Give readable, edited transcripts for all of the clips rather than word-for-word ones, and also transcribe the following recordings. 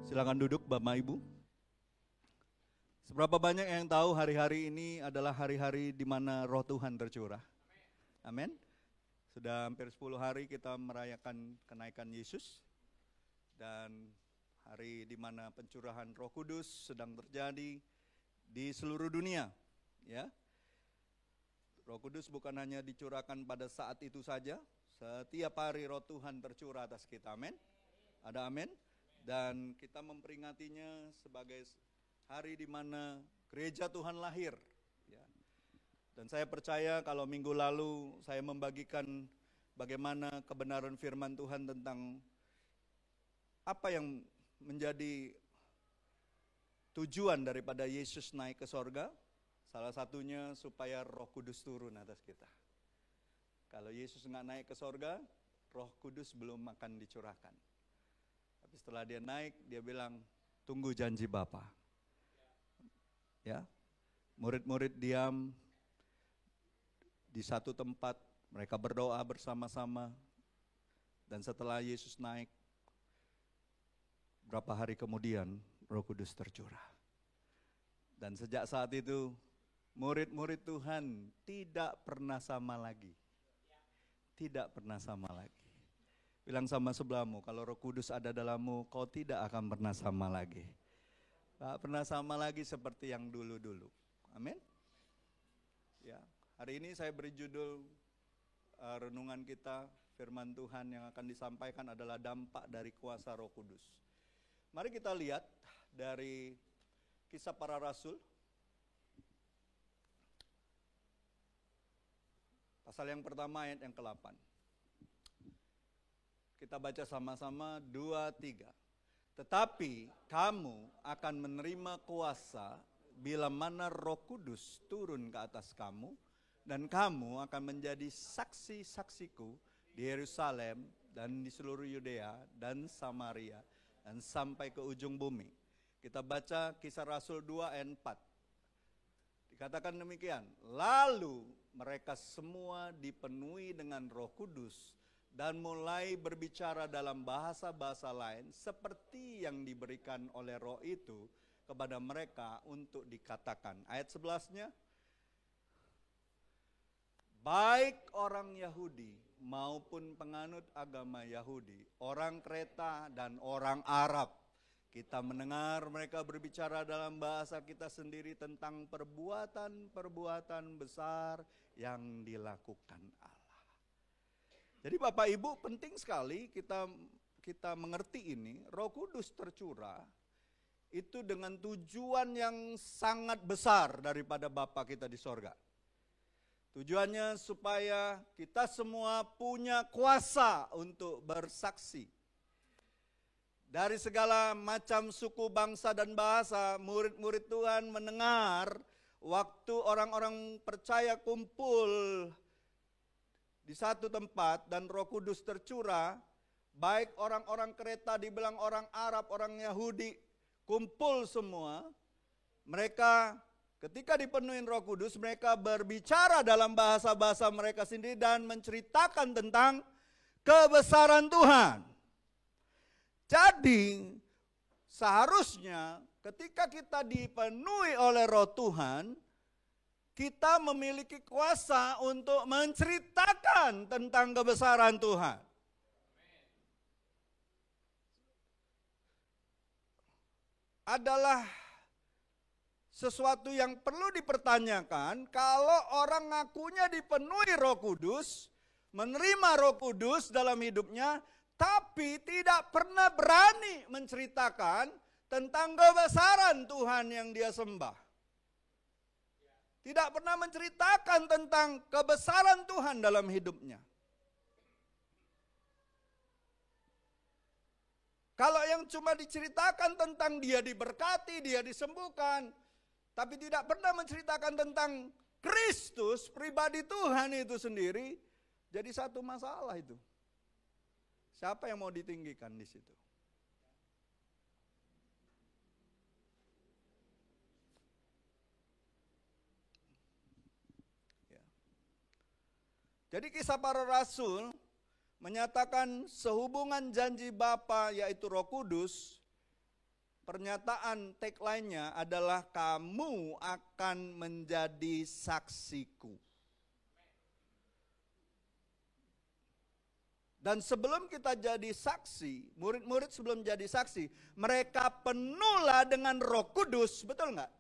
Silakan duduk Bapak Ibu. Seberapa banyak yang tahu hari-hari ini adalah hari-hari di mana roh Tuhan tercurah? Amin. Sudah hampir 10 hari kita merayakan kenaikan Yesus. Dan hari di mana pencurahan Roh Kudus sedang terjadi di seluruh dunia. Ya. Roh Kudus bukan hanya dicurahkan pada saat itu saja. Setiap hari roh Tuhan tercurah atas kita. Amin. Ada amin. Dan kita memperingatinya sebagai hari di mana gereja Tuhan lahir. Ya. Dan saya percaya kalau minggu lalu saya membagikan bagaimana kebenaran firman Tuhan tentang apa yang menjadi tujuan daripada Yesus naik ke sorga. Salah satunya supaya Roh Kudus turun atas kita. Kalau Yesus nggak naik ke sorga, Roh Kudus belum akan dicurahkan. Tapi setelah dia naik, dia bilang, tunggu janji Bapa. Ya, murid-murid diam di satu tempat, mereka berdoa bersama-sama. Dan setelah Yesus naik, berapa hari kemudian Roh Kudus tercurah. Dan sejak saat itu, murid-murid Tuhan tidak pernah sama lagi. Tidak pernah sama lagi. Bilang sama sebelahmu, kalau Roh Kudus ada dalammu, kau tidak akan pernah sama lagi. Tak pernah sama lagi seperti yang dulu-dulu. Amin. Ya, hari ini saya beri judul renungan kita, firman Tuhan yang akan disampaikan adalah dampak dari kuasa Roh Kudus. Mari kita lihat dari Kisah Para Rasul. Pasal yang pertama ayat yang ke-8. Kita baca sama-sama 2-3. Tetapi kamu akan menerima kuasa bila mana Roh Kudus turun ke atas kamu, dan kamu akan menjadi saksi-saksiku di Yerusalem dan di seluruh Yudea dan Samaria dan sampai ke ujung bumi. Kita baca Kisah Rasul 2 ayat 4. Dikatakan demikian, lalu mereka semua dipenuhi dengan Roh Kudus dan mulai berbicara dalam bahasa-bahasa lain seperti yang diberikan oleh Roh itu kepada mereka untuk dikatakan. Ayat 11-nya, baik orang Yahudi maupun penganut agama Yahudi, orang Kreta dan orang Arab, kita mendengar mereka berbicara dalam bahasa kita sendiri tentang perbuatan-perbuatan besar yang dilakukan Allah. Jadi Bapak Ibu, penting sekali kita mengerti ini. Roh Kudus tercurah itu dengan tujuan yang sangat besar daripada Bapa kita di sorga. Tujuannya supaya kita semua punya kuasa untuk bersaksi. Dari segala macam suku, bangsa, dan bahasa, murid-murid Tuhan mendengar waktu orang-orang percaya kumpul di satu tempat dan Roh Kudus tercurah, baik orang-orang Kreta dibilang orang Arab, orang Yahudi, kumpul semua. Mereka ketika dipenuhi Roh Kudus, mereka berbicara dalam bahasa-bahasa mereka sendiri dan menceritakan tentang kebesaran Tuhan. Jadi seharusnya ketika kita dipenuhi oleh Roh Tuhan, kita memiliki kuasa untuk menceritakan tentang kebesaran Tuhan. Adalah sesuatu yang perlu dipertanyakan kalau orang ngakunya dipenuhi Roh Kudus, menerima Roh Kudus dalam hidupnya, tapi tidak pernah berani menceritakan tentang kebesaran Tuhan yang dia sembah. Tidak pernah menceritakan tentang kebesaran Tuhan dalam hidupnya. Kalau yang cuma diceritakan tentang dia diberkati, dia disembuhkan, tapi tidak pernah menceritakan tentang Kristus, pribadi Tuhan itu sendiri, jadi satu masalah itu. Siapa yang mau ditinggikan di situ? Jadi Kisah Para Rasul menyatakan sehubungan janji Bapa yaitu Roh Kudus Pernyataan tagline-nya adalah kamu akan menjadi saksiku. Dan sebelum kita jadi saksi, murid-murid sebelum jadi saksi, mereka penuhlah dengan Roh Kudus, betul nggak?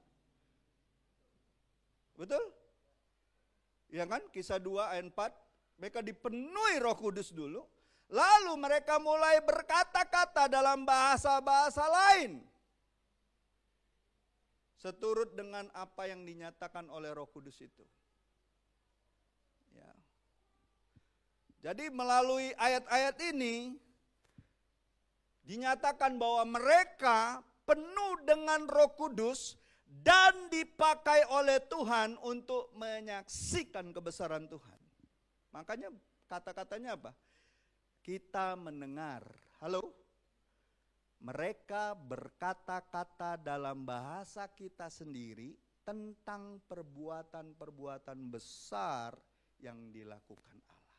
Betul? Ya kan? Kisah 2 ayat 4, mereka dipenuhi Roh Kudus dulu, lalu mereka mulai berkata-kata dalam bahasa-bahasa lain. Seturut dengan apa yang dinyatakan oleh Roh Kudus itu. Ya. Jadi melalui ayat-ayat ini dinyatakan bahwa mereka penuh dengan Roh Kudus dan dipakai oleh Tuhan untuk menyaksikan kebesaran Tuhan. Makanya kata-katanya apa? Kita mendengar. Halo? Mereka berkata-kata dalam bahasa kita sendiri tentang perbuatan-perbuatan besar yang dilakukan Allah.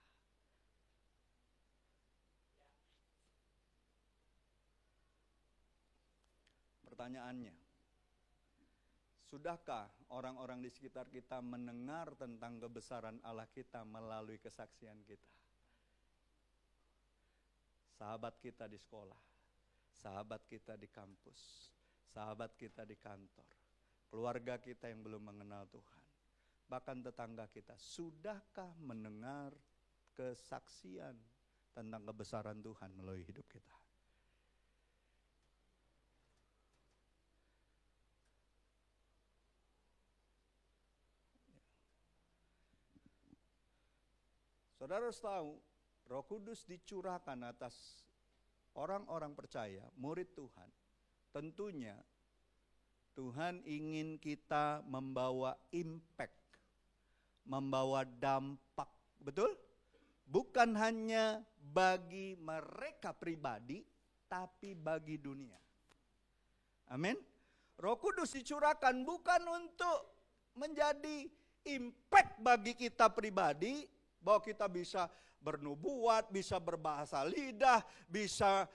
Pertanyaannya, sudahkah orang-orang di sekitar kita mendengar tentang kebesaran Allah kita melalui kesaksian kita? Sahabat kita di sekolah, sahabat kita di kampus, sahabat kita di kantor, keluarga kita yang belum mengenal Tuhan, bahkan tetangga kita, sudahkah mendengar kesaksian tentang kebesaran Tuhan melalui hidup kita? Saudara harus tahu, Roh Kudus dicurahkan atas orang-orang percaya, murid Tuhan. Tentunya Tuhan ingin kita membawa impact, membawa dampak, betul? Bukan hanya bagi mereka pribadi, tapi bagi dunia. Amin. Roh Kudus dicurahkan bukan untuk menjadi impact bagi kita pribadi, bahwa kita bisa bernubuat, bisa berbahasa lidah, bisa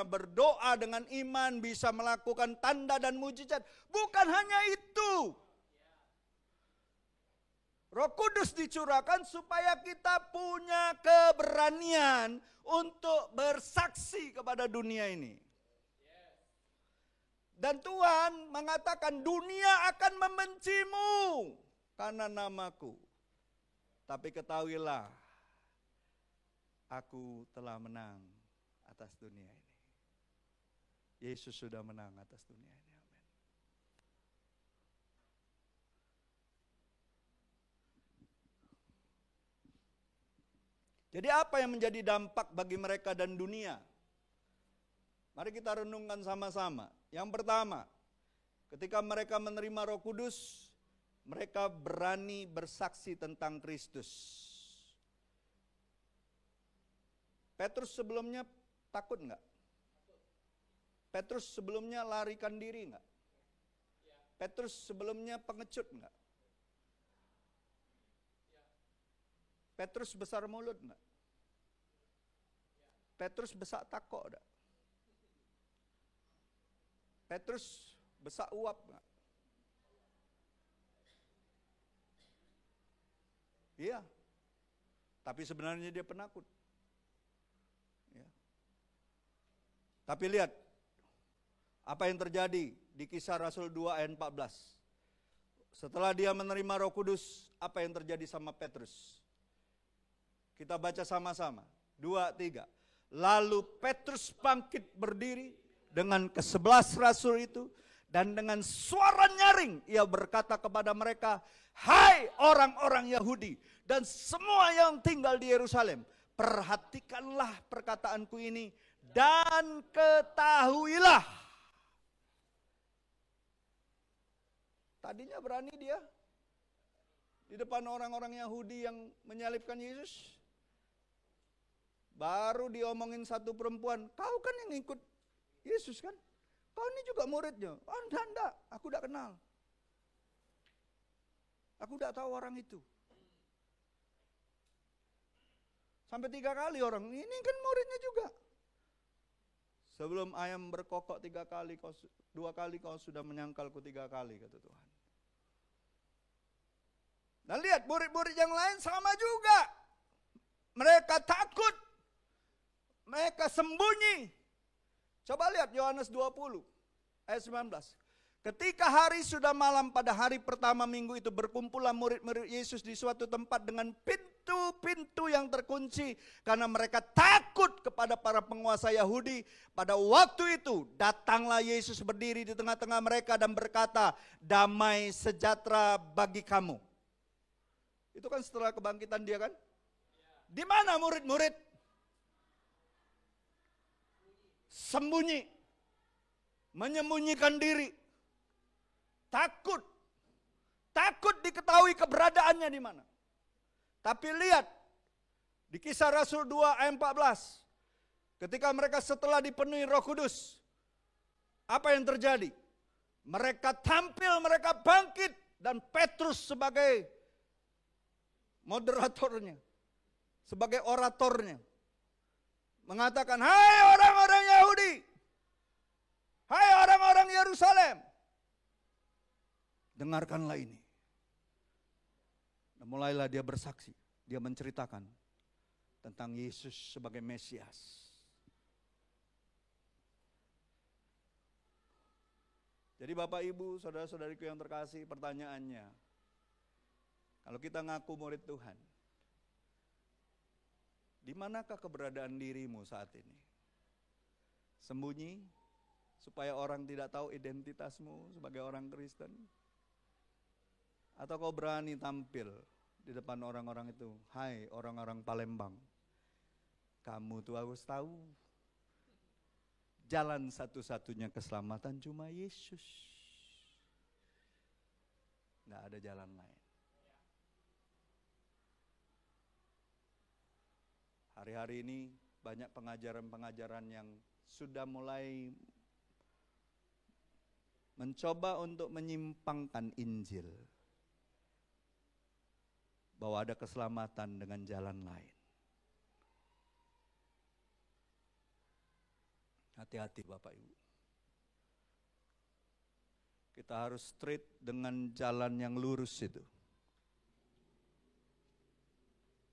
berdoa dengan iman, bisa melakukan tanda dan mujizat. Bukan hanya itu. Roh Kudus dicurahkan supaya kita punya keberanian untuk bersaksi kepada dunia ini. Dan Tuhan mengatakan dunia akan membencimu karena namaku. Tapi ketahuilah, aku telah menang atas dunia ini. Yesus sudah menang atas dunia ini. Amin. Jadi apa yang menjadi dampak bagi mereka dan dunia? Mari kita renungkan sama-sama. Yang pertama, ketika mereka menerima Roh Kudus, mereka berani bersaksi tentang Kristus. Petrus sebelumnya takut enggak? Petrus sebelumnya larikan diri enggak? Petrus sebelumnya pengecut enggak? Petrus besar mulut enggak? Petrus besak takok enggak? Petrus besak uap enggak? Iya, tapi sebenarnya dia penakut. Ya. Tapi lihat, apa yang terjadi di Kisah Rasul 2 ayat 14. Setelah dia menerima Roh Kudus, apa yang terjadi sama Petrus? Kita baca sama-sama, 2, 3. Lalu Petrus bangkit berdiri dengan ke-11 Rasul itu, dan dengan suara nyaring ia berkata kepada mereka, hai orang-orang Yahudi dan semua yang tinggal di Yerusalem, perhatikanlah perkataanku ini dan ketahuilah. Tadinya berani dia di depan orang-orang Yahudi yang menyalibkan Yesus. Baru diomongin satu perempuan, kau kan yang ikut Yesus kan? Kau ini juga muridnya. Oh enggak, aku tidak kenal. Aku tidak tahu orang itu. Sampai 3 kali orang, ini kan muridnya juga. Sebelum ayam berkokok 3 kali, 2 kali kau sudah menyangkalku 3 kali, kata Tuhan. Dan lihat murid-murid yang lain sama juga. Mereka takut. Mereka sembunyi. Coba lihat Yohanes 20 ayat 19. Ketika hari sudah malam pada hari pertama minggu itu, berkumpullah murid-murid Yesus di suatu tempat dengan pintu-pintu yang terkunci. Karena mereka takut kepada para penguasa Yahudi. Pada waktu itu datanglah Yesus berdiri di tengah-tengah mereka dan berkata, damai sejahtera bagi kamu. Itu kan setelah kebangkitan dia kan? Di mana murid-murid? Sembunyi. Menyembunyikan diri. Takut. Takut diketahui keberadaannya di mana. Tapi lihat di Kisah Rasul 2 ayat 14. Ketika mereka setelah dipenuhi Roh Kudus, apa yang terjadi? Mereka tampil, mereka bangkit, dan Petrus sebagai moderatornya, sebagai oratornya, mengatakan, hai orang-orang Yahudi, hai orang-orang Yerusalem, dengarkanlah ini. Dan mulailah dia bersaksi, dia menceritakan tentang Yesus sebagai Mesias. Jadi Bapak Ibu, saudara-saudariku yang terkasih, pertanyaannya, kalau kita ngaku murid Tuhan, di manakah keberadaan dirimu saat ini? Sembunyi supaya orang tidak tahu identitasmu sebagai orang Kristen? Atau kau berani tampil di depan orang-orang itu, hai orang-orang Palembang, kamu tuh harus tahu, jalan satu-satunya keselamatan cuma Yesus. Nggak ada jalan lain. Hari-hari ini banyak pengajaran-pengajaran yang sudah mulai mencoba untuk menyimpangkan Injil. Bahwa ada keselamatan dengan jalan lain. Hati-hati Bapak Ibu. Kita harus straight dengan jalan yang lurus itu.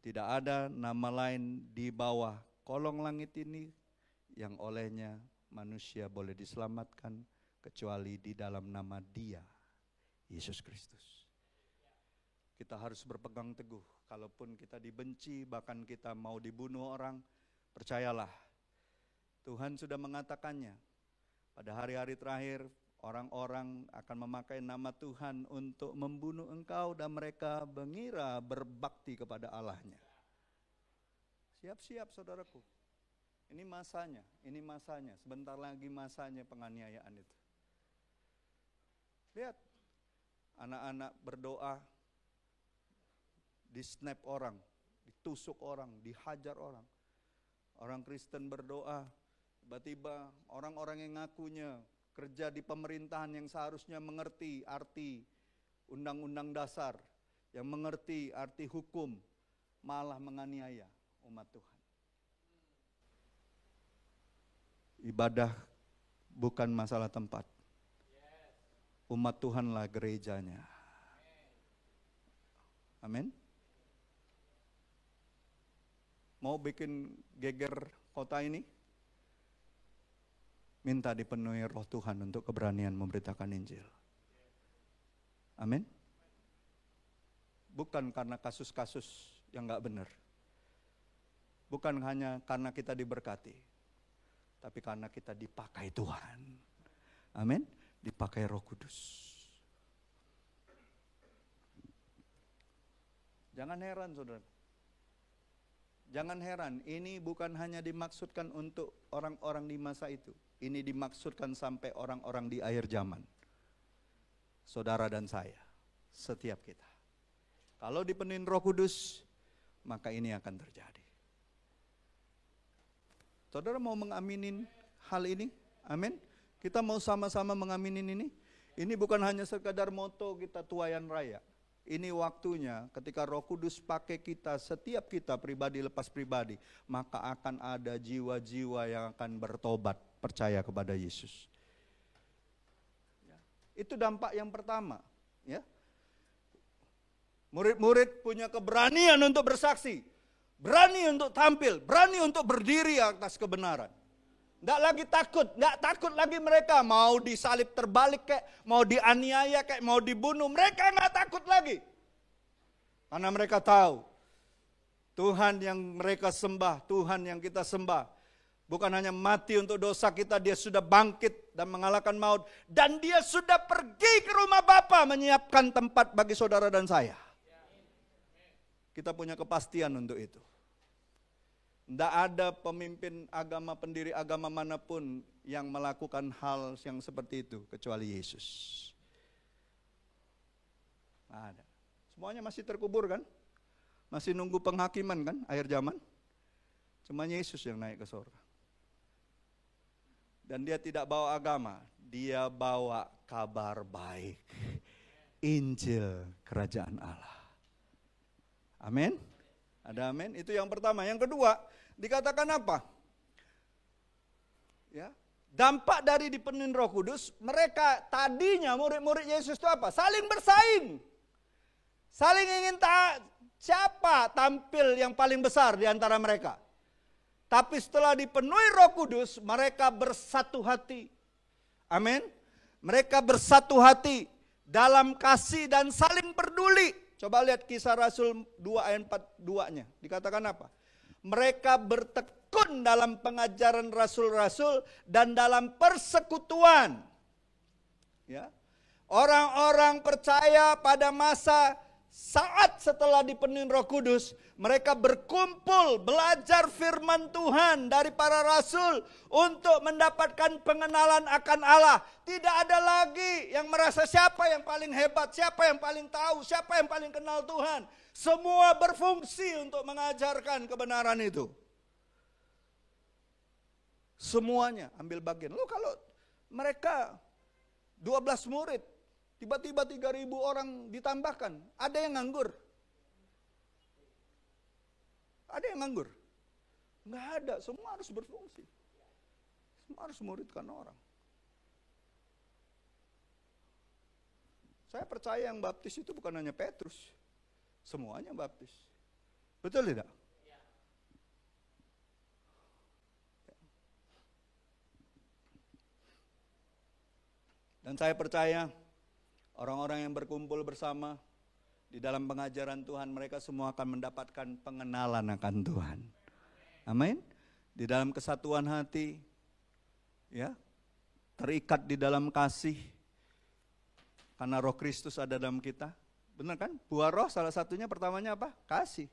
Tidak ada nama lain di bawah kolong langit ini yang olehnya manusia boleh diselamatkan kecuali di dalam nama Dia, Yesus Kristus. Kita harus berpegang teguh, kalaupun kita dibenci, bahkan kita mau dibunuh orang, percayalah, Tuhan sudah mengatakannya. Pada hari-hari terakhir, orang-orang akan memakai nama Tuhan untuk membunuh engkau dan mereka mengira berbakti kepada Allahnya. Siap-siap saudaraku. Ini masanya. Sebentar lagi masanya penganiayaan itu. Lihat, anak-anak berdoa, di-snap orang, ditusuk orang, dihajar orang. Orang Kristen berdoa, tiba-tiba orang-orang yang ngakunya kerja di pemerintahan yang seharusnya mengerti arti undang-undang dasar, yang mengerti arti hukum, malah menganiaya umat Tuhan. Ibadah bukan masalah tempat. Umat Tuhanlah gerejanya. Amin. Mau bikin geger kota ini? Minta dipenuhi Roh Tuhan untuk keberanian memberitakan Injil. Amin. Bukan karena kasus-kasus yang gak benar. Bukan hanya karena kita diberkati. Tapi karena kita dipakai Tuhan. Amin. Dipakai Roh Kudus. Jangan heran saudara. Jangan heran, ini bukan hanya dimaksudkan untuk orang-orang di masa itu. Ini dimaksudkan sampai orang-orang di akhir zaman. Saudara dan saya, setiap kita. Kalau dipenuhi Roh Kudus, maka ini akan terjadi. Saudara mau mengaminin hal ini? Amin. Kita mau sama-sama mengaminin ini. Ini bukan hanya sekadar moto kita tuayan raya. Ini waktunya ketika Roh Kudus pakai kita, setiap kita pribadi lepas pribadi, maka akan ada jiwa-jiwa yang akan bertobat percaya kepada Yesus. Itu dampak yang pertama, ya. Murid-murid punya keberanian untuk bersaksi, berani untuk tampil, berani untuk berdiri atas kebenaran. Nggak lagi takut, nggak takut lagi mereka mau disalib terbalik kayak, mau dianiaya kayak, mau dibunuh. Mereka nggak takut lagi. Karena mereka tahu Tuhan yang mereka sembah, Tuhan yang kita sembah, bukan hanya mati untuk dosa kita, dia sudah bangkit dan mengalahkan maut. Dan dia sudah pergi ke rumah Bapa menyiapkan tempat bagi saudara dan saya. Kita punya kepastian untuk itu. Tidak ada pemimpin agama, pendiri agama manapun yang melakukan hal yang seperti itu kecuali Yesus. Nggak ada. Semuanya masih terkubur kan? Masih nunggu penghakiman kan akhir zaman? Cuma Yesus yang naik ke surga. Dan dia tidak bawa agama, dia bawa kabar baik. Injil kerajaan Allah. Amin. Ada amin. Itu yang pertama. Yang kedua, dikatakan apa? Ya, dampak dari dipenuhi Roh Kudus, mereka tadinya murid-murid Yesus itu apa? Saling bersaing. Saling ingin siapa tampil yang paling besar di antara mereka. Tapi setelah dipenuhi Roh Kudus, mereka bersatu hati. Amin. Mereka bersatu hati dalam kasih dan saling peduli. Coba lihat Kisah Rasul 2 ayat 42-nya. Dikatakan apa? Mereka bertekun dalam pengajaran rasul-rasul dan dalam persekutuan. Ya. Orang-orang percaya pada masa saat setelah dipenuhi Roh Kudus, mereka berkumpul belajar firman Tuhan dari para rasul untuk mendapatkan pengenalan akan Allah. Tidak ada lagi yang merasa siapa yang paling hebat, siapa yang paling tahu, siapa yang paling kenal Tuhan. Semua berfungsi untuk mengajarkan kebenaran itu. Semuanya ambil bagian. Lalu kalau mereka 12 murid, tiba-tiba 3.000 orang ditambahkan. Ada yang nganggur? Ada yang nganggur? Enggak ada, semua harus berfungsi. Semua harus muridkan orang. Saya percaya yang baptis itu bukan hanya Petrus. Semuanya baptis. Betul tidak? Dan saya percaya orang-orang yang berkumpul bersama di dalam pengajaran Tuhan, mereka semua akan mendapatkan pengenalan akan Tuhan. Amin. Di dalam kesatuan hati, ya, terikat di dalam kasih, karena Roh Kristus ada dalam kita. Benar kan? Buah roh salah satunya pertamanya apa? Kasih.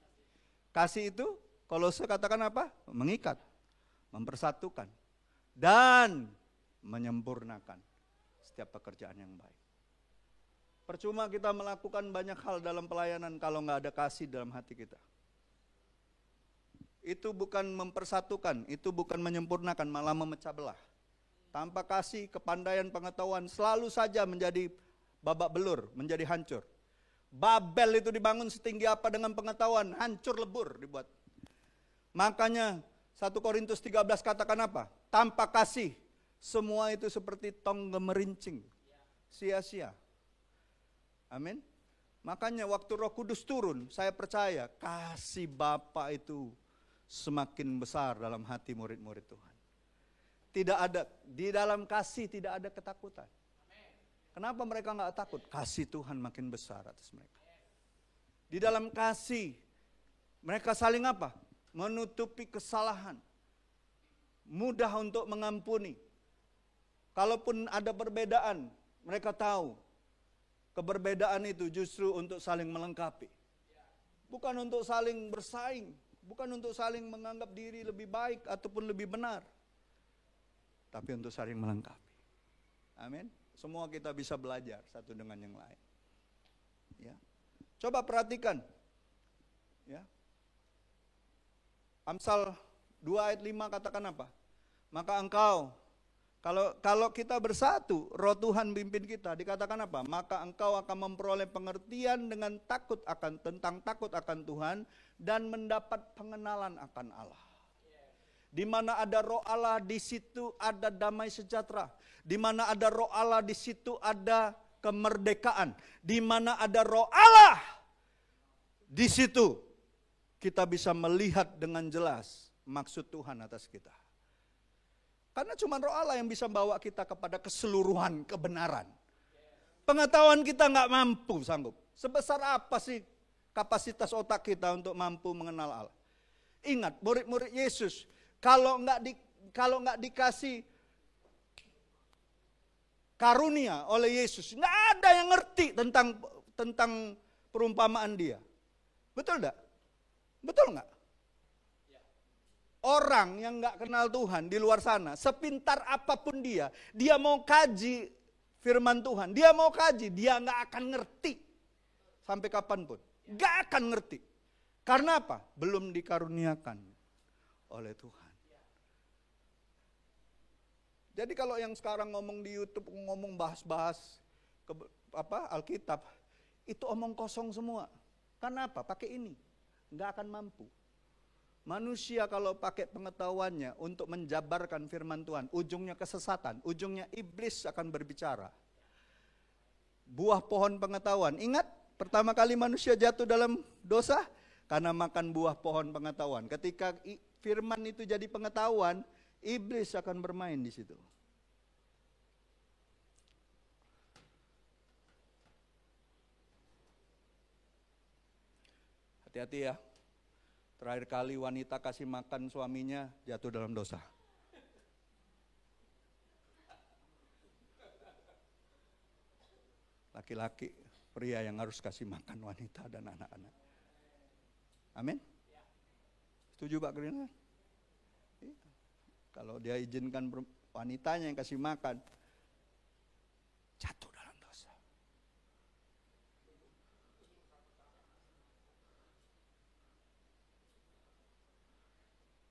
Kasih itu kalau saya katakan apa? Mengikat, mempersatukan, dan menyempurnakan setiap pekerjaan yang baik. Percuma kita melakukan banyak hal dalam pelayanan kalau nggak ada kasih dalam hati kita. Itu bukan mempersatukan, itu bukan menyempurnakan, malah memecah belah. Tanpa kasih, kepandaian, pengetahuan selalu saja menjadi babak belur, menjadi hancur. Babel itu dibangun setinggi apa dengan pengetahuan, hancur lebur dibuat. Makanya 1 Korintus 13 katakan apa? Tanpa kasih, semua itu seperti tong gemerincing, sia-sia. Amin. Makanya waktu Roh Kudus turun, saya percaya kasih Bapa itu semakin besar dalam hati murid-murid Tuhan. Tidak ada, di dalam kasih tidak ada ketakutan. Kenapa mereka nggak takut? Kasih Tuhan makin besar atas mereka. Di dalam kasih, mereka saling apa? Menutupi kesalahan. Mudah untuk mengampuni. Kalaupun ada perbedaan, mereka tahu keberbedaan itu justru untuk saling melengkapi. Bukan untuk saling bersaing, bukan untuk saling menganggap diri lebih baik ataupun lebih benar. Tapi untuk saling melengkapi. Amin. Semua kita bisa belajar satu dengan yang lain. Ya. Coba perhatikan. Ya. Amsal 2 ayat 5 katakan apa? Maka engkau, kalau kita bersatu, Roh Tuhan pimpin kita, dikatakan apa? Maka engkau akan memperoleh pengertian dengan tentang takut akan Tuhan dan mendapat pengenalan akan Allah. Di mana ada roh Allah, di situ ada damai sejahtera. Di mana ada roh Allah, di situ ada kemerdekaan. Di mana ada roh Allah, di situ kita bisa melihat dengan jelas maksud Tuhan atas kita. Karena cuma roh Allah yang bisa bawa kita kepada keseluruhan kebenaran. Pengetahuan kita nggak mampu sanggup. Sebesar apa sih kapasitas otak kita untuk mampu mengenal Allah? Ingat, murid-murid Yesus, kalau nggak dikasih karunia oleh Yesus, nggak ada yang ngerti tentang perumpamaan dia. Betul nggak? Betul nggak? Orang yang nggak kenal Tuhan di luar sana, sepintar apapun dia mau kaji firman Tuhan, dia mau kaji, dia nggak akan ngerti sampai kapanpun, nggak akan ngerti. Karena apa? Belum dikaruniakan oleh Tuhan. Jadi kalau yang sekarang ngomong di YouTube, ngomong bahas-bahas Alkitab, itu omong kosong semua. Karena apa? Pakai ini, nggak akan mampu. Manusia kalau pakai pengetahuannya untuk menjabarkan firman Tuhan, ujungnya kesesatan, ujungnya iblis akan berbicara. Buah pohon pengetahuan, ingat pertama kali manusia jatuh dalam dosa? Karena makan buah pohon pengetahuan. Ketika firman itu jadi pengetahuan, iblis akan bermain di situ. Hati-hati ya. Terakhir kali wanita kasih makan suaminya jatuh dalam dosa. Laki-laki, pria yang harus kasih makan wanita dan anak-anak. Amin? Setuju Pak Gerina? Kalau dia izinkan wanitanya yang kasih makan, jatuh dalam dosa.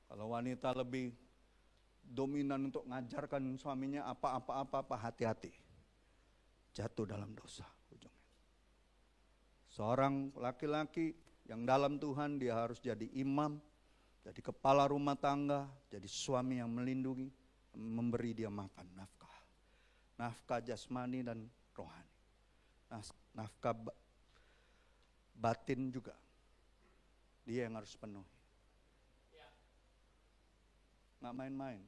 Kalau wanita lebih dominan untuk ngajarkan suaminya apa-apa, hati-hati. Jatuh dalam dosa ujungnya. Seorang laki-laki yang dalam Tuhan, dia harus jadi imam, jadi kepala rumah tangga, jadi suami yang melindungi, memberi dia makan, nafkah. Nafkah jasmani dan rohani. Nafkah batin juga. Dia yang harus penuhi. Nggak main-main.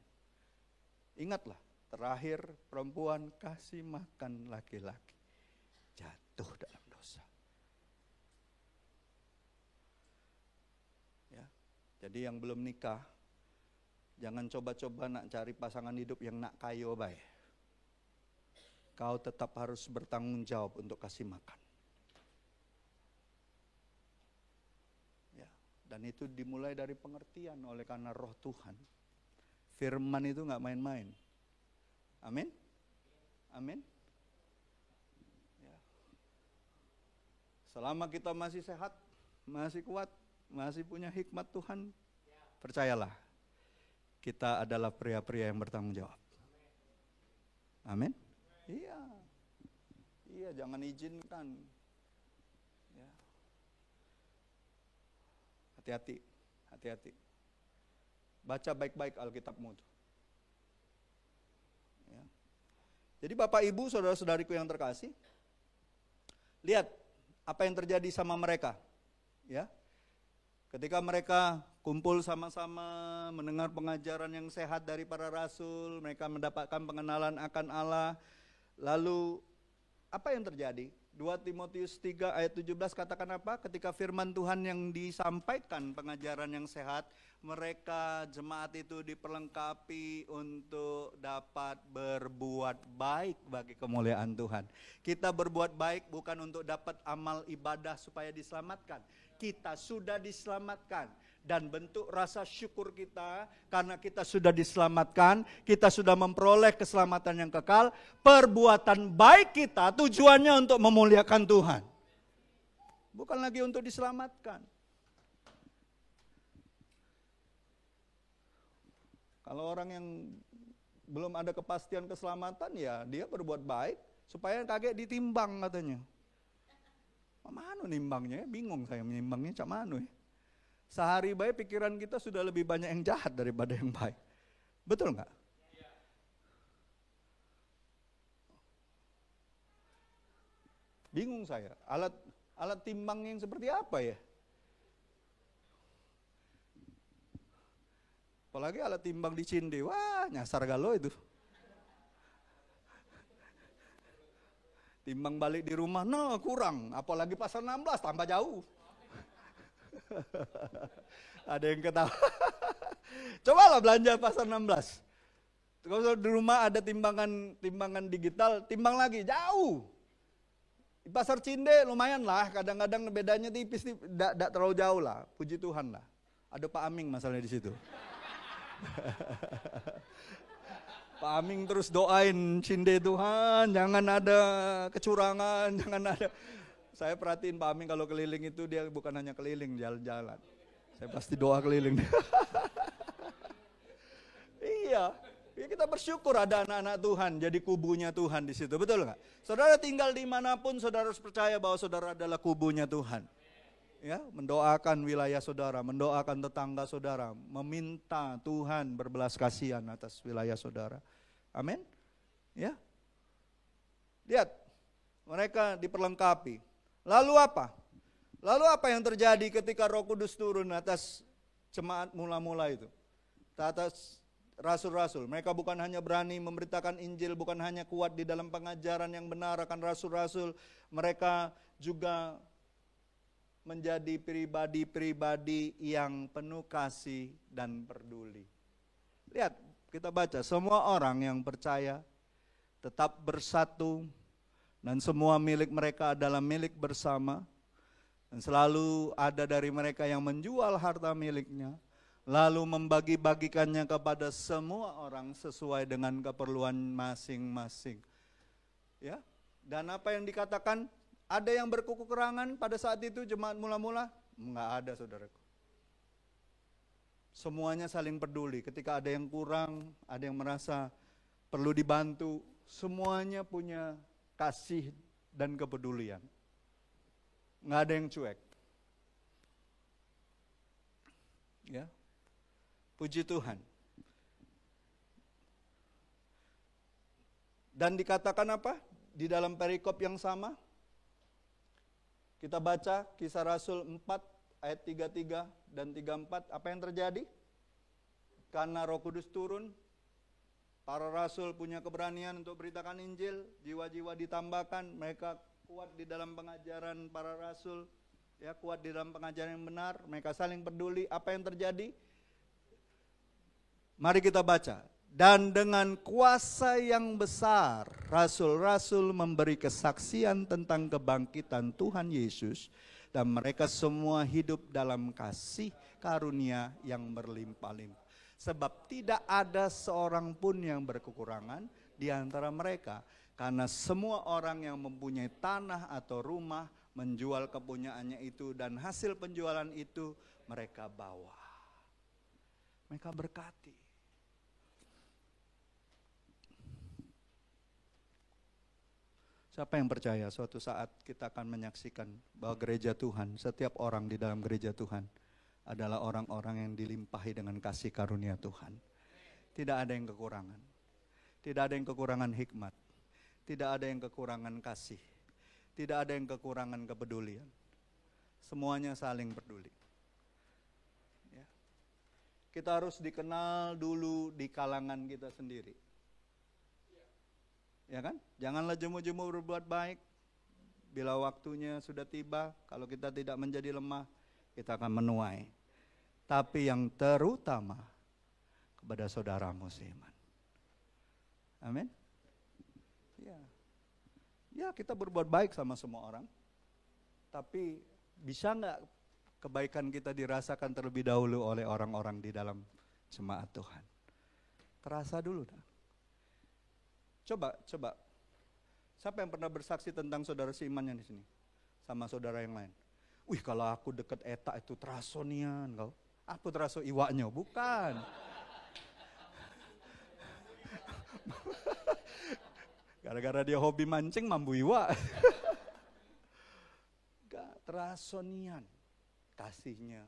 Ingatlah, terakhir perempuan kasih makan laki-laki. Jatuh dalam dosa. Ya, jadi yang belum nikah, jangan coba-coba nak cari pasangan hidup yang nak kayo baik. Kau tetap harus bertanggung jawab untuk kasih makan. Ya, dan itu dimulai dari pengertian oleh karena roh Tuhan. Firman itu nggak main-main. Amin? Amin? Ya. Selama kita masih sehat, masih kuat, masih punya hikmat Tuhan, percayalah, kita adalah pria-pria yang bertanggung jawab. Amin? Iya. Iya, jangan izinkan. Ya. Hati-hati, hati-hati. Baca baik-baik Alkitabmu itu. Ya. Jadi Bapak Ibu, saudara-saudariku yang terkasih, lihat apa yang terjadi sama mereka. Ya. Ketika mereka kumpul sama-sama mendengar pengajaran yang sehat dari para rasul, mereka mendapatkan pengenalan akan Allah. Lalu apa yang terjadi? 2 Timotius 3 ayat 17 katakan apa? Ketika firman Tuhan yang disampaikan, pengajaran yang sehat, mereka jemaat itu diperlengkapi untuk dapat berbuat baik bagi kemuliaan Tuhan. Kita berbuat baik bukan untuk dapat amal ibadah supaya diselamatkan. Kita sudah diselamatkan. Dan bentuk rasa syukur kita karena kita sudah diselamatkan, kita sudah memperoleh keselamatan yang kekal. Perbuatan baik kita tujuannya untuk memuliakan Tuhan, bukan lagi untuk diselamatkan. Kalau orang yang belum ada kepastian keselamatan, ya dia berbuat baik supaya kaget ditimbang katanya. Mana nimbangnya? Bingung saya menimbangnya cak mana ya. Sehari baik pikiran kita sudah lebih banyak yang jahat daripada yang baik. Betul nggak? Bingung saya, alat timbang yang seperti apa ya? Apalagi alat timbang di Cinde, wah nyasar galau itu. Timbang balik di rumah, nah kurang, apalagi pasar 16 tambah jauh. Ada yang ketawa. Cobalah belanja pasar 16. Kalau di rumah ada timbangan digital, timbang lagi jauh. Di pasar Cinde lumayan lah, kadang-kadang bedanya tipis, tidak terlalu jauh lah, puji Tuhan lah. Ada Pak Aming masalahnya di situ. Pak Aming terus doain Cinde, Tuhan jangan ada kecurangan, jangan ada. Saya perhatiin Pak Aming kalau keliling itu dia bukan hanya keliling, jalan-jalan. Saya pasti doa keliling. Iya. Ya kita bersyukur ada anak-anak Tuhan, jadi kubunya Tuhan di situ, betul nggak? Saudara tinggal dimanapun, saudara harus percaya bahwa saudara adalah kubunya Tuhan. Ya, mendoakan wilayah saudara, mendoakan tetangga saudara, meminta Tuhan berbelas kasihan atas wilayah saudara. Amin. Ya. Lihat, mereka diperlengkapi. Lalu apa? Lalu apa yang terjadi ketika Roh Kudus turun atas jemaat mula-mula itu? Atas rasul-rasul, mereka bukan hanya berani memberitakan Injil, bukan hanya kuat di dalam pengajaran yang benar akan rasul-rasul, mereka juga menjadi pribadi-pribadi yang penuh kasih dan peduli. Lihat, kita baca, semua orang yang percaya tetap bersatu dan semua milik mereka adalah milik bersama, dan selalu ada dari mereka yang menjual harta miliknya, lalu membagi-bagikannya kepada semua orang sesuai dengan keperluan masing-masing. Ya, dan apa yang dikatakan, ada yang berkekurangan pada saat itu jemaat mula-mula? Enggak ada, saudaraku. Semuanya saling peduli. Ketika ada yang kurang, ada yang merasa perlu dibantu, semuanya punya kasih dan kepedulian. Enggak ada yang cuek. Ya. Puji Tuhan. Dan dikatakan apa? Di dalam perikop yang sama, kita baca Kisah Rasul 4 ayat 33 dan 34, apa yang terjadi? Karena Roh Kudus turun, para rasul punya keberanian untuk beritakan Injil, jiwa-jiwa ditambahkan, mereka kuat di dalam pengajaran para rasul, ya, kuat di dalam pengajaran yang benar, mereka saling peduli. Apa yang terjadi? Mari kita baca. Dan dengan kuasa yang besar, rasul-rasul memberi kesaksian tentang kebangkitan Tuhan Yesus, dan mereka semua hidup dalam kasih karunia yang berlimpah-limpah. Sebab tidak ada seorang pun yang berkekurangan di antara mereka, karena semua orang yang mempunyai tanah atau rumah menjual kepunyaannya itu, dan hasil penjualan itu mereka bawa. Mereka berkati. Siapa yang percaya suatu saat kita akan menyaksikan bahwa gereja Tuhan, setiap orang di dalam gereja Tuhan adalah orang-orang yang dilimpahi dengan kasih karunia Tuhan. Tidak ada yang kekurangan. Tidak ada yang kekurangan hikmat. Tidak ada yang kekurangan kasih. Tidak ada yang kekurangan kepedulian. Semuanya saling peduli. Ya. Kita harus dikenal dulu di kalangan kita sendiri. Ya kan? Janganlah jemu-jemu berbuat baik. Bila waktunya sudah tiba, kalau kita tidak menjadi lemah, kita akan menuai. Tapi yang terutama kepada saudaramu seiman. Amin. Ya. Ya, kita berbuat baik sama semua orang. Tapi bisa enggak kebaikan kita dirasakan terlebih dahulu oleh orang-orang di dalam jemaat Tuhan? Terasa dulu dah. Coba. Siapa yang pernah bersaksi tentang saudara seiman yang di sini? Sama saudara yang lain. Wih, kalau aku deket eta itu teraso nian kau. Aku teraso iwaknya, bukan. Gara-gara dia hobi mancing mambu iwak. Gak teraso nian kasihnya.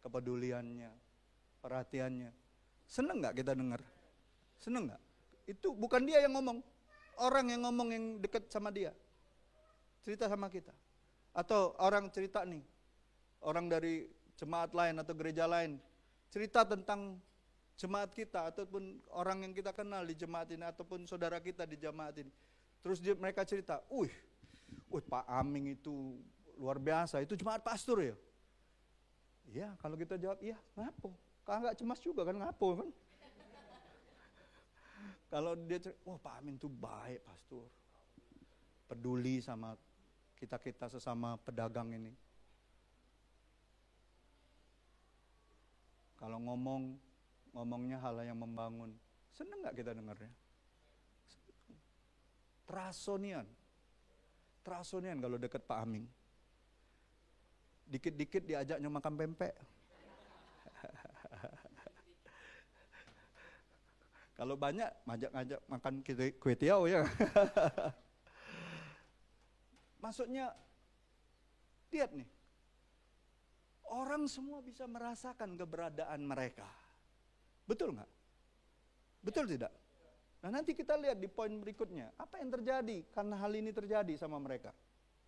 kepeduliannya, perhatiannya. Seneng gak kita dengar? Seneng gak? Itu bukan dia yang ngomong, orang yang ngomong yang dekat sama dia. Cerita sama kita. Atau orang cerita nih, orang dari jemaat lain atau gereja lain, cerita tentang jemaat kita, ataupun orang yang kita kenal di jemaat ini, ataupun saudara kita di jemaat ini. Terus mereka cerita, Pak Aming itu luar biasa, itu jemaat pastor ya? Iya, kalau kita jawab, iya, ngapo? Kalau nggak cemas juga kan, ngapo kan? Kalau dia cerita, Pak Aming itu baik pastor, peduli sama kita sesama pedagang ini. Kalau ngomongnya hal yang membangun, seneng nggak kita dengarnya? Terasonian kalau dekat Pak Aming. Dikit-dikit diajaknya makan pempek. Kalau banyak, ngajak makan kue tiaw ya. Maksudnya, lihat nih, orang semua bisa merasakan keberadaan mereka. Betul nggak? Betul tidak? Nah nanti kita lihat di poin berikutnya, apa yang terjadi karena hal ini terjadi sama mereka.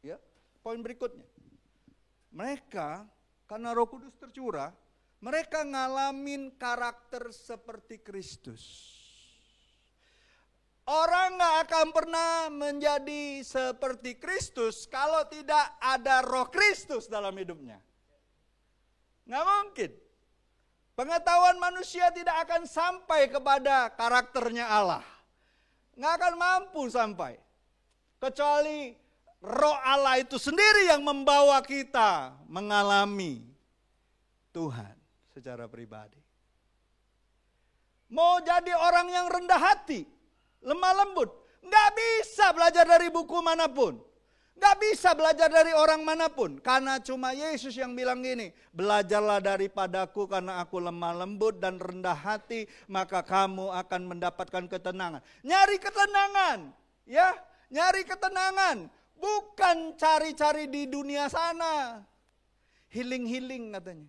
Ya, poin berikutnya, mereka karena Roh Kudus tercurah, mereka ngalamin karakter seperti Kristus. Orang gak akan pernah menjadi seperti Kristus kalau tidak ada Roh Kristus dalam hidupnya. Gak mungkin. Pengetahuan manusia tidak akan sampai kepada karakternya Allah. Gak akan mampu sampai. Kecuali Roh Allah itu sendiri yang membawa kita mengalami Tuhan secara pribadi. Mau jadi orang yang rendah hati, lemah lembut, gak bisa belajar dari buku manapun. Gak bisa belajar dari orang manapun. Karena cuma Yesus yang bilang gini, belajarlah daripadaku karena aku lemah lembut dan rendah hati, maka kamu akan mendapatkan ketenangan. Nyari ketenangan, ya, nyari ketenangan. Bukan cari-cari di dunia sana. Healing-healing katanya.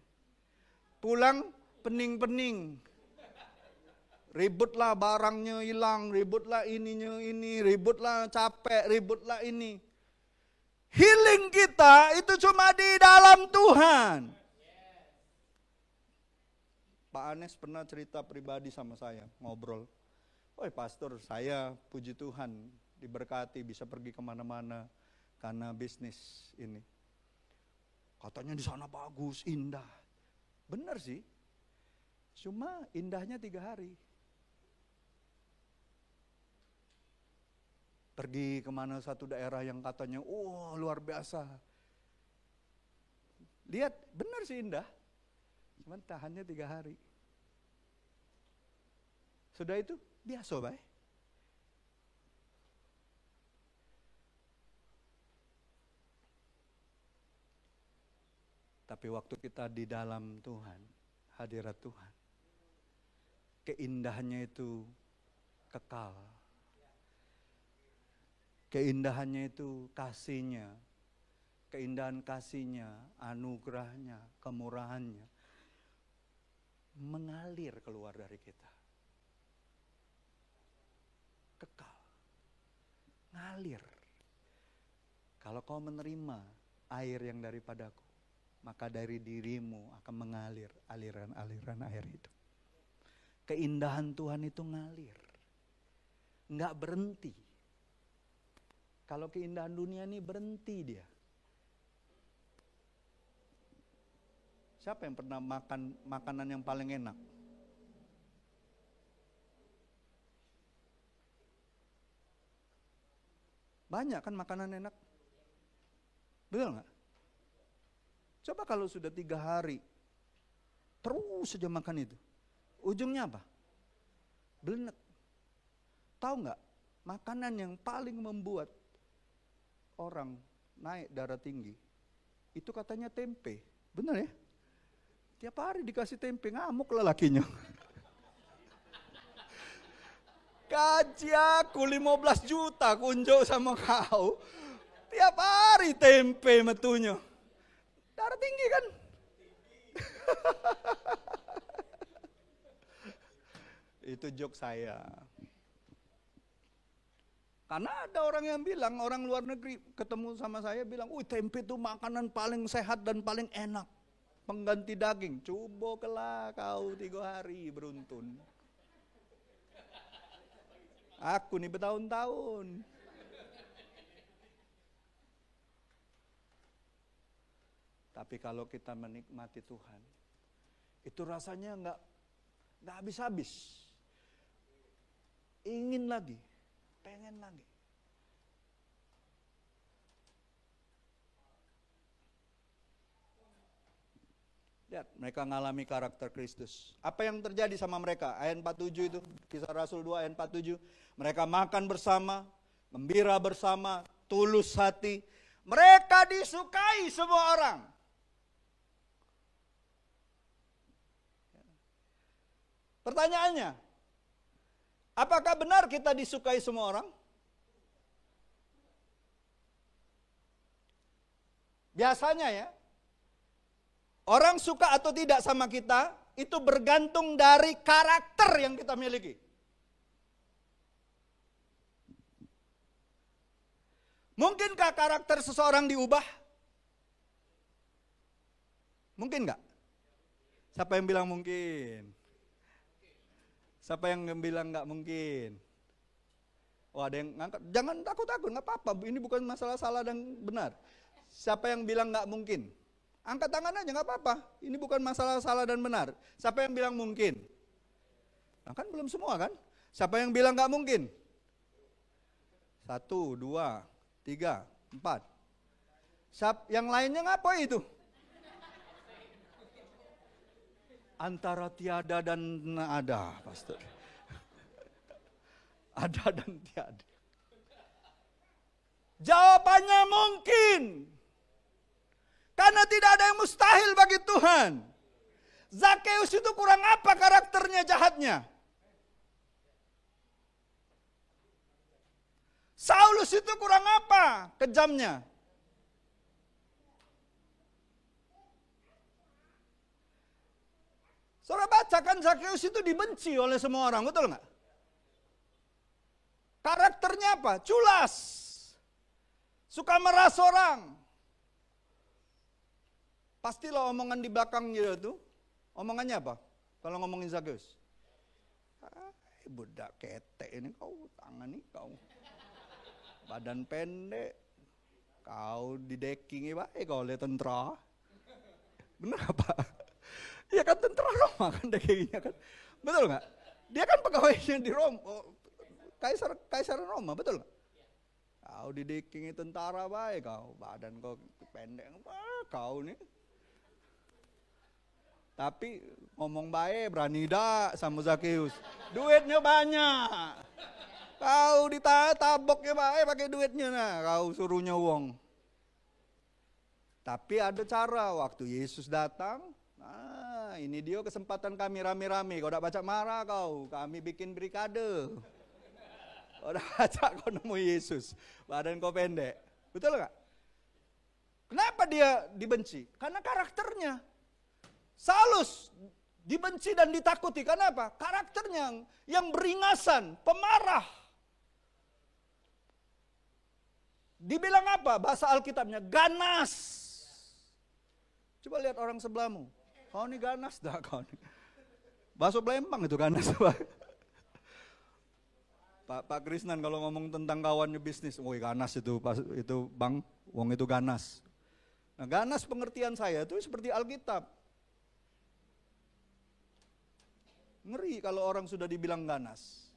Pulang pening-pening. Ributlah barangnya hilang, ributlah ininya ini, ributlah capek, ributlah ini. Healing kita itu cuma di dalam Tuhan. Pak Anes pernah cerita pribadi sama saya, ngobrol. Pastor, saya puji Tuhan diberkati bisa pergi kemana-mana karena bisnis ini. Katanya di sana bagus, indah. Benar sih, cuma indahnya 3 hari. Pergi kemana satu daerah yang katanya, luar biasa. Lihat, benar sih indah. Cuma tahannya 3 hari. Sudah itu, biasa baik. Tapi waktu kita di dalam Tuhan, hadirat Tuhan, keindahannya itu kekal. Keindahannya itu kasihnya, keindahan kasihnya, anugerahnya, kemurahannya, mengalir keluar dari kita. Kekal, ngalir. Kalau kau menerima air yang daripadaku, maka dari dirimu akan mengalir aliran-aliran air hidup. Keindahan Tuhan itu ngalir, enggak berhenti. Kalau keindahan dunia ini berhenti dia. Siapa yang pernah makan makanan yang paling enak? Banyak kan makanan enak? Betul nggak? Coba kalau sudah 3 hari, terus saja makan itu. Ujungnya apa? Belenek. Tahu nggak? Makanan yang paling membuat orang naik darah tinggi, itu katanya tempe. Benar ya? Tiap hari dikasih tempe, ngamuk lah lakinya. Gaji aku 15 juta kunjung sama kau. Tiap hari tempe metunya. Darah tinggi kan? Itu joke saya. Karena ada orang yang bilang, orang luar negeri ketemu sama saya bilang, tempe itu makanan paling sehat dan paling enak. Pengganti daging. Coba kelak kau 3 hari beruntun. Aku nih bertahun-tahun. Tapi kalau kita menikmati Tuhan, itu rasanya nggak habis-habis. Ingin lagi, pengen lagi. Lihat, mereka ngalami karakter Kristus. Apa yang terjadi sama mereka? Ayat 47 itu, Kisah Rasul 2 ayat 47. Mereka makan bersama, gembira bersama, tulus hati. Mereka disukai semua orang. Pertanyaannya, apakah benar kita disukai semua orang? Biasanya ya, orang suka atau tidak sama kita, itu bergantung dari karakter yang kita miliki. Mungkinkah karakter seseorang diubah? Mungkin nggak? Siapa yang bilang mungkin? Siapa yang bilang nggak mungkin? Oh, ada yang ngangkat. Jangan takut-takut, nggak apa-apa. Ini bukan masalah salah dan benar. Siapa yang bilang nggak mungkin? Angkat tangan aja, nggak apa-apa. Ini bukan masalah salah dan benar. Siapa yang bilang mungkin? Nah, kan belum semua kan? Siapa yang bilang nggak mungkin? 1, 2, 3, 4. Yang lainnya ngapa itu? Antara tiada dan ada, pastor. Ada dan tiada. Jawabannya mungkin. Karena tidak ada yang mustahil bagi Tuhan. Zakeus itu kurang apa karakternya jahatnya? Saulus itu kurang apa kejamnya? Saudara baca kan Zakeus itu dibenci oleh semua orang, betul nggak? Karakternya apa? Culas. Suka meras orang. Pastilah omongan di belakangnya itu. Omongannya apa? Kalau ngomongin Zakeus. Budak ketek ini kau, tangan nih kau. Badan pendek. Kau didekingi baik kau oleh tentara. Benar apa? Iya kan tentara Roma kan dekinginya kan. Betul nggak? Dia kan pegawainya di Roma. Kaisar Roma, betul nggak? Kau didekingi tentara baik kau. Badan kau pendek. Kau nih. Tapi ngomong baik berani dak sama Zakeus. Duitnya banyak. Kau ditaboknya baik pakai duitnya nah. Kau suruhnya uang. Tapi ada cara waktu Yesus datang. Nah ini dia kesempatan kami rame-rame. Kau tak baca marah kau. Kami bikin berikade. Kau tak baca kau nemu Yesus. Badan kau pendek. Betul gak? Kenapa dia dibenci? Karena karakternya. Saulus dibenci dan ditakuti. Karena apa? Karakternya yang beringasan, pemarah. Dibilang apa? Bahasa Alkitabnya ganas. Coba lihat orang sebelahmu. Kau ini ganas dah kau. Bakso Palembang itu ganas. Pak Krisnan kalau ngomong tentang kawannya bisnis, woi ganas itu bang, wong itu ganas. Nah ganas pengertian saya itu seperti Alkitab. Ngeri kalau orang sudah dibilang ganas.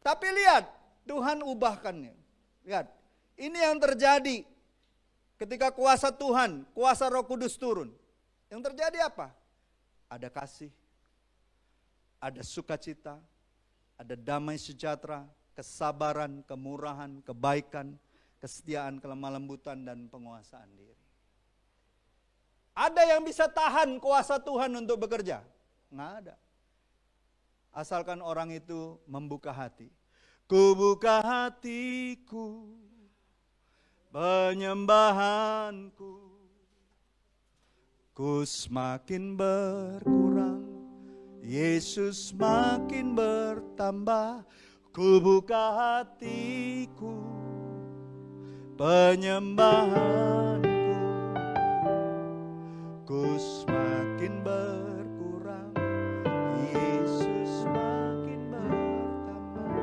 Tapi lihat, Tuhan ubahkannya. Lihat, ini yang terjadi ketika kuasa Tuhan, kuasa Roh Kudus turun. Yang terjadi apa? Ada kasih, ada sukacita, ada damai sejahtera, kesabaran, kemurahan, kebaikan, kesetiaan, kelemah lembutan, dan penguasaan diri. Ada yang bisa tahan kuasa Tuhan untuk bekerja? Nggak ada. Asalkan orang itu membuka hati. Ku buka hatiku, penyembahanku, Ku semakin berkurang, Yesus makin bertambah. Ku buka hatiku, penyembahanku. Ku semakin berkurang, Yesus makin bertambah.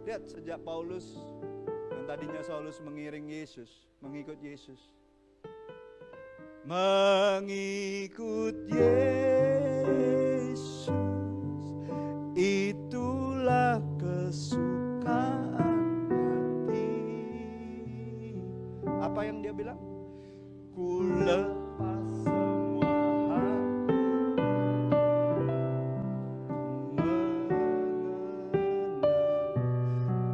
Lihat, sejak Paulus yang tadinya Saulus mengiring Yesus, mengikut Yesus, mengikut Yesus, itulah kesukaan hati. Apa yang dia bilang? Ku lepas semua hak, mengenal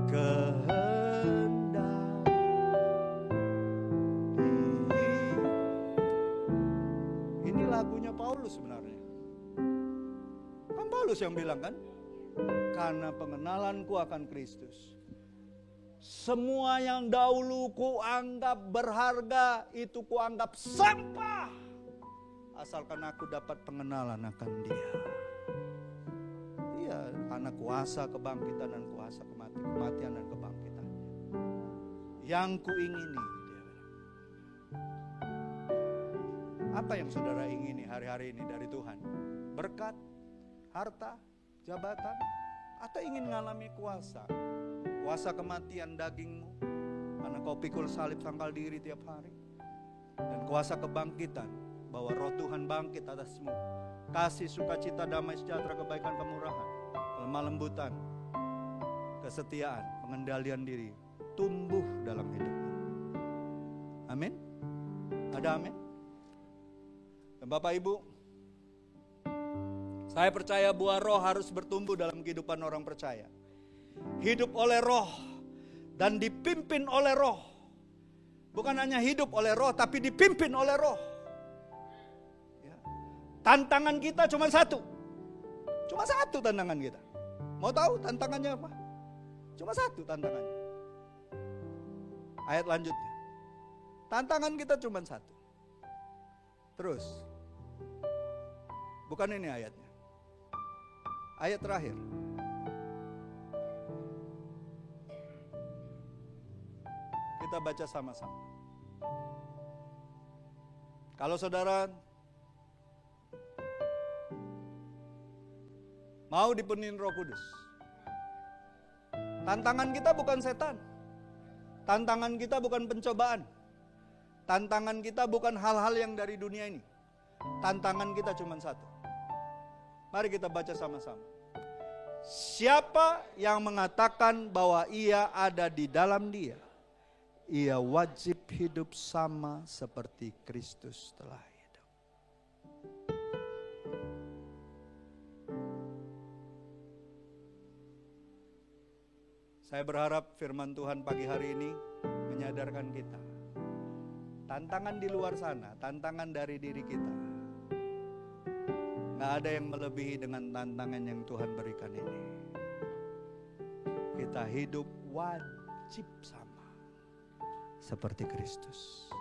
kehendak Dia. Ini lagunya Paulus sebenarnya. Kan Paulus yang bilang kan? Karena pengenalanku akan Kristus, semua yang dahulu kuanggap berharga, itu kuanggap sampah, asalkan aku dapat pengenalan akan Dia. Dia anak kuasa kebangkitan dan kuasa kematian dan kebangkitan. Yang kuingini, dia bilang. Apa yang saudara ingini hari-hari ini dari Tuhan? Berkat, harta, jabatan, atau ingin mengalami kuasa? Kuasa kematian dagingmu, karena kau pikul salib sangkal diri tiap hari. Dan kuasa kebangkitan, bahwa roh Tuhan bangkit atasmu. Kasih, sukacita, damai, sejahtera, kebaikan, kemurahan, kelemah lembutan, kesetiaan, pengendalian diri, tumbuh dalam hidupmu. Amin? Ada amin? Dan Bapak Ibu, saya percaya bahwa roh harus bertumbuh dalam kehidupan orang percaya. Hidup oleh roh dan dipimpin oleh roh. Bukan hanya hidup oleh roh, tapi dipimpin oleh roh. Ya. Tantangan kita cuma satu. Cuma satu tantangan kita. Mau tahu tantangannya apa? Cuma satu tantangannya. Ayat lanjutnya. Tantangan kita cuma satu. Terus. Bukan ini ayatnya. Ayat terakhir. Kita baca sama-sama. Kalau saudara mau dipenuhi Roh Kudus, tantangan kita bukan setan. Tantangan kita bukan pencobaan. Tantangan kita bukan hal-hal yang dari dunia ini. Tantangan kita cuma satu. Mari kita baca sama-sama. Siapa yang mengatakan bahwa ia ada di dalam Dia, ia wajib hidup sama seperti Kristus telah hidup. Saya berharap firman Tuhan pagi hari ini menyadarkan kita. Tantangan di luar sana, tantangan dari diri kita. Gak ada yang melebihi dengan tantangan yang Tuhan berikan ini. Kita hidup wajib sama seperti Kristus.